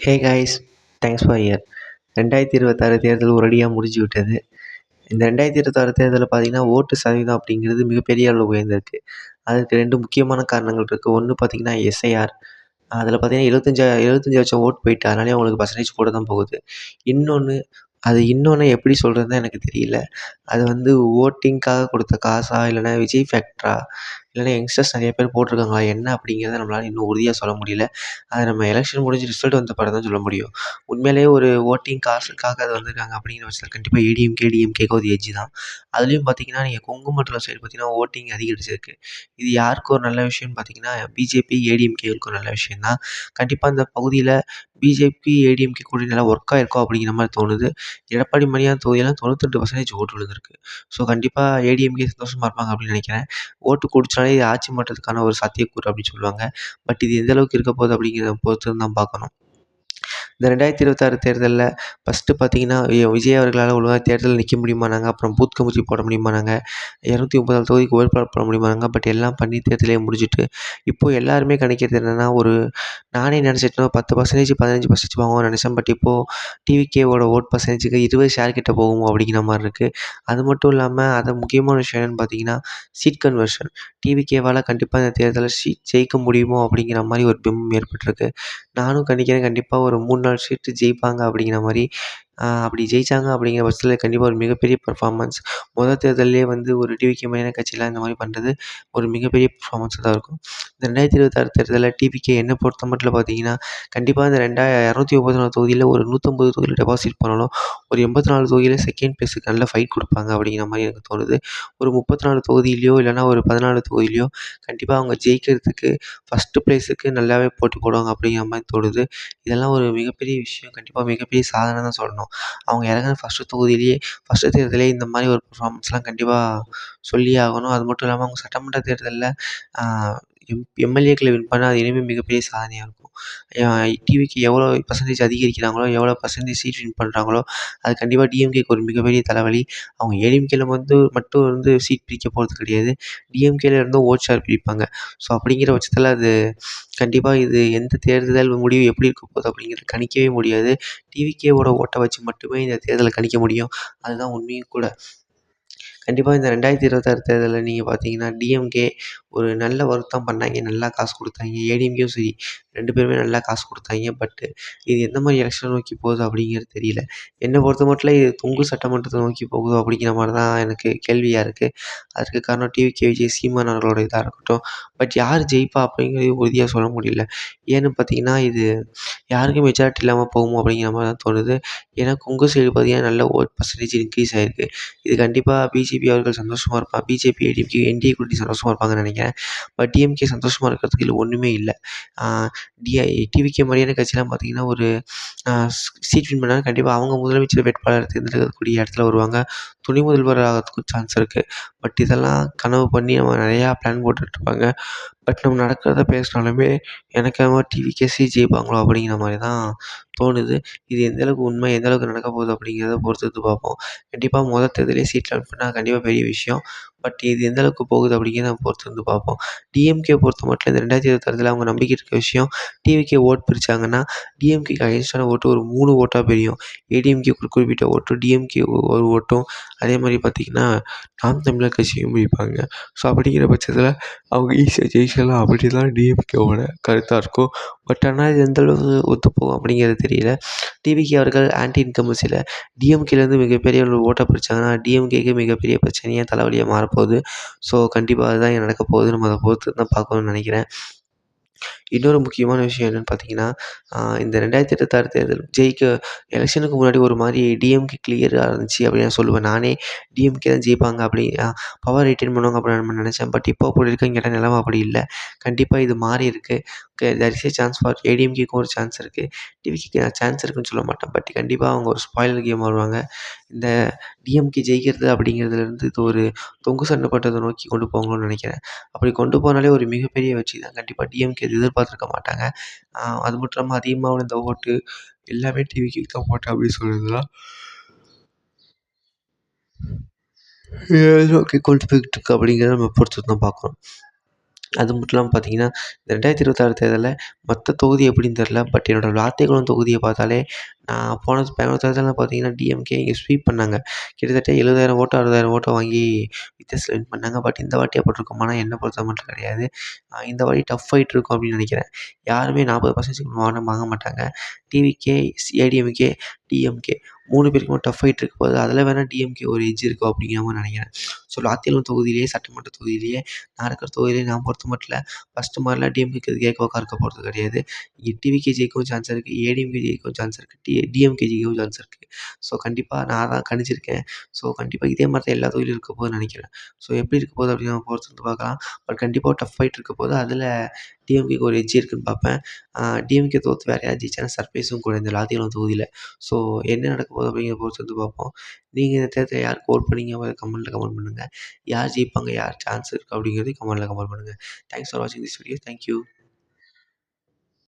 Hey guys, thanks for year. 2026 தேர்தல் ஒரேடியாக முடிஞ்சு விட்டது. இந்த 2026 தேர்தலில் பார்த்தீங்கன்னா, ஓட்டு சதவீதம் அப்படிங்கிறது மிகப்பெரிய அளவு உயர்ந்திருக்கு. அதுக்கு 2 முக்கியமான காரணங்கள் இருக்குது. ஒன்று பார்த்தீங்கன்னா எஸ்ஐஆர். அதில் பார்த்தீங்கன்னா 75 லட்சம் ஓட்டு போயிட்டு, அதனாலேயே அவங்களுக்கு பர்சன்டேஜ் கூட தான் போகுது. இன்னொன்று எப்படி சொல்கிறதுன்னு எனக்கு தெரியல. அது வந்து ஓட்டிங்க்காக கொடுத்த காசா, இல்லைனா விஜய் ஃபேக்டரா, இல்லைனா யங்ஸ்டர்ஸ் நிறைய பேர் போட்டிருக்காங்களா, என்ன அப்படிங்கிறத நம்மளால இன்னும் உறுதியாக சொல்ல முடியல. அது நம்ம எலெக்ஷன் முடிஞ்சு ரிசல்ட் வந்த பிறகு தான் சொல்ல முடியும். உண்மையிலேயே ஒரு ஓட்டிங் காசுக்காக அது வந்திருக்காங்க அப்படிங்கிற பட்சத்தில் கண்டிப்பாக ஏடிஎம்கே, டிஎம்கேக்கு ஒரு எட்ஜ் தான். அதுலேயும் பார்த்தீங்கன்னா, நீங்கள் கொங்கு மண்டலம் சைடு பார்த்தீங்கன்னா ஓட்டிங் அதிகரிச்சிருக்கு. இது யாருக்கு ஒரு நல்ல விஷயம்னு பார்த்தீங்கன்னா, பிஜேபி, ஏடிஎம்கேவுக்கு ஒரு நல்ல விஷயம் தான். கண்டிப்பாக அந்த பகுதியில் பிஜேபி, ஏடிஎம்கே கூட்டணி நல்லா ஒர்க் ஆயிருக்கும் அப்படிங்கிற மாதிரி தோணுது. எடப்பாடி மணியான் தொகுதியெல்லாம் 98% ஓட்டு விழுந்திருக்கு. ஸோ கண்டிப்பாக ஏடிஎம்கே சந்தோஷமா இருப்பாங்க அப்படின்னு நினைக்கிறேன். ஓட்டு கூடுச்சுனாலே இது ஆட்சி மாற்றத்துக்கான ஒரு சாத்தியக்கூறு அப்படின்னு சொல்லுவாங்க. பட் இது எந்த அளவுக்கு இருக்க போகுது அப்படிங்கிறத பொறுத்து தான் பார்க்கணும். இந்த 2026 தேர்தலில் ஃபஸ்ட்டு பார்த்தீங்கன்னா, விஜய் அவர்களால் ஒழுங்கா தேர்தலில் நிற்க முடியுமான்னாங்க. அப்புறம் பூத் கமிட்டி போட முடியுமான்னாங்க. 234 தொகுதிக்கு வேட்பாளர் போட முடியுமான்னாங்க. பட் எல்லாம் பண்ணி தேர்தலே முடிஞ்சுட்டு, இப்போது எல்லாருமே கணிக்கிறது என்னென்னா, நானே நினச்சிட்டேன் 10% 15% வாங்குவோம்னு நினச்சேன். பட் இப்போது டிவிகேவோட ஓட் பர்சன்டேஜுக்கு 20 ஷேர் கிட்ட போகுமோ அப்படிங்கிற மாதிரி இருக்குது. அது மட்டும் இல்லாமல் அதை முக்கியமான விஷயம் என்னென்னு பார்த்தீங்கன்னா, சீட் கன்வர்ஷன். டிவிகேவால் கண்டிப்பாக இந்த தேர்தலில் ஜெயிக்க முடியுமோ அப்படிங்கிற மாதிரி ஒரு பிம்பம் ஏற்பட்டிருக்கு. நானும் கணிக்கிறேன் கண்டிப்பாக ஒரு 3, 4 சீட்டு ஜெயிப்பாங்க அப்படிங்கிற மாதிரி. அப்படி ஜெயித்தாங்க அப்படிங்கிற பட்சத்தில் கண்டிப்பாக ஒரு மிகப்பெரிய பெர்ஃபார்மன்ஸ். தேர்தல்லே வந்து ஒரு டிவிகே மாதிரியான கட்சிலாம் இந்த மாதிரி பண்ணுறது ஒரு மிகப்பெரிய பெர்ஃபார்மன்ஸாக தான் இருக்கும். இந்த 2026 தேர்தலில் டிவிகே என்னை பொறுத்த மட்டும் பார்த்தீங்கன்னா, கண்டிப்பாக இந்த 234 தொகுதியில் ஒரு 150 தொகுதியில் டெபாசிட் பண்ணணும். ஒரு 84 தொகுதியில் செகண்ட் ப்ளேஸுக்கு நல்ல ஃபைட் கொடுப்பாங்க அப்படிங்கிற மாதிரி எனக்கு தோணுது. ஒரு 34 தொகுதியிலையோ இல்லைனா ஒரு 14 தொகுதியிலையோ கண்டிப்பாக அவங்க ஜெயிக்கிறதுக்கு ஃபஸ்ட்டு ப்ளேஸுக்கு நல்லாவே போட்டி போடுவாங்க அப்படிங்கிற மாதிரி தோணுது. இதெல்லாம் ஒரு மிகப்பெரிய விஷயம். கண்டிப்பாக மிகப்பெரிய சாதனை தான் சொல்லணும். அவங்க இறங்குன ஃபஸ்ட்டு தேர்தலே இந்த மாதிரி ஒரு பெர்ஃபார்மன்ஸ்லாம் கண்டிப்பாக சொல்லியே ஆகணும். அது மட்டும் இல்லாமல் அவங்க சட்டமன்ற தேர்தலில் எம்எல்ஏக்களை வின் பண்ணால் அது இனிமேல் மிகப்பெரிய சாதனையாக இருக்கும். டிவிக்கு எவ்வளோ பர்சன்டேஜ் அதிகரிக்கிறாங்களோ, எவ்வளோ பர்சன்டேஜ் சீட் வின் பண்ணுறாங்களோ, அது கண்டிப்பாக டிஎம்கேக்கு ஒரு மிகப்பெரிய தலைவலி. அவங்க ஏடிஎம்கேல மட்டும் சீட் பிரிக்க போகிறது கிடையாது. டிஎம்கேல இருந்தும் ஓட் ஷேர் பிரிப்பாங்க. ஸோ அப்படிங்கிற பட்சத்தில் அது கண்டிப்பாக இது எந்த தேர்தல் முடிவு எப்படி இருக்க போகுது அப்படிங்கிறது கணிக்கவே முடியாது. டிவிகேவோட ஓட்டை வச்சு மட்டுமே இந்த தேர்தலை கணிக்க முடியும். அதுதான் உண்மையும் கூட. கண்டிப்பாக இந்த 2026 தேர்தலில் நீங்கள் பார்த்தீங்கன்னா, டிஎம்கே ஒரு நல்ல ஒர்க் தான் பண்ணாங்க. நல்லா காசு கொடுத்தாங்க. ஏடிஎம்கேயும் சரி 2 பேருமே நல்லா காசு கொடுத்தாங்க. பட் இது எந்த மாதிரி எலெக்ஷனை நோக்கி போகுது அப்படிங்கிறது தெரியல. என்னை பொறுத்த மட்டும் இது தொங்கு சட்டமன்றத்தை நோக்கி போகுதோ அப்படிங்கிற மாதிரி தான் எனக்கு கேள்வியாக இருக்குது. அதுக்கு காரணம் டிவிகே விஜய் சீமான் அவர்களோட இதாக இருக்கட்டும். பட் யார் ஜெயிப்பா அப்படிங்கிறதையும் உறுதியாக சொல்ல முடியல. ஏன்னு பார்த்தீங்கன்னா, இது யாருக்கும் மெஜாரிட்டி இல்லாமல் போகுமோ அப்படிங்கிற மாதிரி தான் தோணுது. ஏன்னா கொங்கு சைடு பார்த்தீங்கன்னா நல்ல ஓட் பர்சன்டேஜ் இன்க்ரீஸ் ஆகிருக்கு. இது கண்டிப்பாக பிஜேபி அவர்கள் சந்தோஷமாக இருப்பாங்க. பிஜேபி, ஏடிஎம்கே, என்டிஏ கூட்டணி சந்தோஷமாக இருப்பாங்கன்னு நினைக்கிறேன். பட் டிஎம்கே சந்தோஷமாக இருக்கிறதுக்கு இதில் ஒன்றுமே இல்லை. டிவிகே மாதிரியான கட்சிலாம் பார்த்தீங்கன்னா ஒரு சீட் வின் பண்ணால் கண்டிப்பாக அவங்க முதலமைச்சர் வேட்பாளர் தேர்ந்தெடுக்கக்கூடிய இடத்துல வருவாங்க. துணை முதல்வர் ஆகிறதுக்கும் சான்ஸ் இருக்குது. பட் இதெல்லாம் கனவு பண்ணி நம்ம நிறையா பிளான் போட்டுட்ருப்பாங்க. பட் நம்ம நடக்கிறத பேசினாலுமே எனக்கு என்னமோ டிவிகேஸே ஜெயிப்பாங்களோ அப்படிங்கிற மாதிரி தான் தோணுது. இது எந்த அளவுக்கு உண்மை, எந்த அளவுக்கு நடக்க போகுது அப்படிங்கிறத பொறுத்து பார்ப்போம். கண்டிப்பாக தேர்தலே சீட் வின் பண்ணால் கண்டிப்பாக பெரிய விஷயம். பட் இது எந்த அளவுக்கு போகுது அப்படிங்கிறத நம்ம பொறுத்து பார்ப்போம். டிஎம்கே பொறுத்த மட்டும் இந்த 2026 அவங்க நம்பிக்கை இருக்க விஷயம், டிவிகே ஓட் பிரித்தாங்கன்னா டிஎம்கேக்கு அகைன்ஸ்டான ஓட்டு ஒரு 3 ஓட்டாக பிரியும். ஏடிஎம்கேக்கு ஒரு குறிப்பிட்ட ஓட்டும், டிஎம்கே ஒரு ஓட்டும், அதே மாதிரி பார்த்திங்கன்னா நாம் தமிழர் கட்சியும் பிரிப்பாங்க. ஸோ அப்படிங்கிற பட்சத்தில் அவங்க ஈஸியாக ஜெயிச்சிடலாம் அப்படி தான் டிஎம்கேவோட கருத்தாக இருக்கும். பட் ஆனால் இது எந்த அளவு ஒத்துப்போகும் அப்படிங்கிறது தெரியல. டிவிகே அவர்கள் ஆன்டி இன்கம்பன்சியில் டிஎம்கேலேருந்து மிகப்பெரிய ஒரு ஓட்டை பிரித்தாங்கன்னா டிஎம்கேக்கு மிகப்பெரிய பிரச்சனையாக தலைவலியாக மாறப்போகுது. ஸோ கண்டிப்பாக அதுதான் நடக்க போகுது. நம்ம அதை பொறுத்து தான் பார்க்கணும்னு நினைக்கிறேன். இன்னொரு முக்கியமான விஷயம் என்னென்னு பார்த்தீங்கன்னா, இந்த 2026 தேர்தல் எலெக்ஷனுக்கு முன்னாடி ஒரு மாதிரி டிஎம்கே கிளியராக இருந்துச்சு அப்படின்னு நான் சொல்லுவேன். நானே டிஎம்கே தான் ஜெயிப்பாங்க அப்படி பவர் ரிட்டர்ன் பண்ணுவாங்க அப்படின்னு நம்ம நினச்சேன். பட் இப்போ அப்படி இருக்கான்னு கேட்டால் நிலைமை அப்படி இல்லை. கண்டிப்பாக இது மாறி இருக்குது. There is a chance for ஏடிஎம்கேக்கும் ஒரு சான்ஸ் இருக்குது. டிவிகேக்கு சான்ஸ் இருக்குன்னு சொல்ல மாட்டேன். பட் கண்டிப்பாக அவங்க ஒரு ஸ்பாயிலர் கேம் வருவாங்க. இந்த டிஎம்கே ஜெயிக்கிறது அப்படிங்கிறதுலேருந்து இது ஒரு தொங்கு சண்டை நோக்கி கொண்டு போவாங்கன்னு நினைக்கிறேன். அப்படி கொண்டு போனாலே ஒரு மிகப்பெரிய வெற்றி தான். கண்டிப்பாக டிஎம்கே எதிர்பார்த்துருக்க மாட்டாங்க. அது மட்டும் இல்லாமல் அதிகமாக விழுந்த ஓட்டு எல்லாமே டிவிகேக்கு தான் போட்டேன் அப்படின்னு சொல்கிறதுலாம் நோக்கி கொண்டு போய்கிட்டு இருக்கு அப்படிங்கிறத நம்ம பொறுத்து தான் பார்க்கணும். அது மட்டும் இல்லாமல் பார்த்தீங்கன்னா, இந்த 2026 தேர்தல்ல மொத்த தொகுதி எப்படின்னு தெரில. பட் என்னோட விளாத்திக்குளம் தொகுதிய பார்த்தாலே, நான் போன தேர்தல்ல பார்த்தீங்கன்னா, டிஎம்கே இங்கே ஸ்வீப் பண்ணாங்க. கிட்டத்தட்ட 70,000 ஓட்டோ, 60,000 ஓட்டோ வாங்கி வித்தியாசத்துல வின் பண்ணாங்க. பட் இந்த வாட்டி அப்படி இருக்குமானா, என்ன பொறுத்த மட்டும் கிடையாது. இந்த வாட்டி டஃப் ஃபைட் இருக்கும் அப்படின்னு நினைக்கிறேன். யாருமே 40% வாங்க மாட்டாங்க. டிவிகே, ஏடிஎம்கே, டிஎம்கே 3 பேருக்குமே டஃப் ஃபைட் இருக்க போது. அதில வேணா டிஎம்கே ஒரு எட்ஜ் இருக்கும் அப்படிங்கிற மாரி நினைக்கிறேன். ஸோ விளாத்திக்குளம் தொகுதியிலேயே சட்டமன்ற தொகுதியிலேயே நான் இருக்கிற தொகுதியிலே நான் பொறுத்த மட்டும் இல்ல, ஃபர்ஸ்ட்டு மாரிலாம் டிஎம்கேக்கு கேக்கோக்கா இருக்க போறது கிடையாது. இங்க டிவிகே ஜெயிக்கவும் சான்ஸ் இருக்கு. ஏடிஎம்கே ஜெயிக்கவும் சான்ஸ் இருக்கு. டிஎம்கே ஜெயிக்கவும் சான்ஸ் இருக்கு. ஸோ கண்டிப்பா நான் தான் கணிச்சிருக்கேன். ஸோ கண்டிப்பா இதே மாரி தான் எல்லா தொகுதியிலும் இருக்க போதுன்னு நெனைக்கிறேன். ஸோ எப்படி இருக்க போகுது அப்படின்னு நம்ம பொறுத்து வந்து பார்க்கலாம். பட் கண்டிப்பா ஒரு டஃப் ஃபைட் இருக்க போது. அதில டிஎம்கேக்கு ஒரு எட்ஜ் இருக்குன்னு பார்ப்பேன். டிஎம்கே தோத்து வேற யாராவது ஜெயிச்சாங்கன்னா சர்ப்ரைஸும் கூட இந்த விளாத்திக்குளம் தொகுதியில. ஸோ என்ன நடக்க போகுது அப்படிங்கிறத பொறுத்து வந்து பார்ப்போம். நீங்க இந்த தேர்தல்ல யாருக்கு வோட் பண்ணீங்க கமெண்ட்ல கமெண்ட் பண்ணுங்க. யார் ஜெயிப்பாங்க? யார் சான்ஸ் இருக்கு? அப்படிங்கிறதையும் கமெண்ட்ல கமெண்ட் பண்ணுங்க. தேங்க்ஸ் ஃபார் வாட்சிங் திஸ் வீடியோ. Thank you.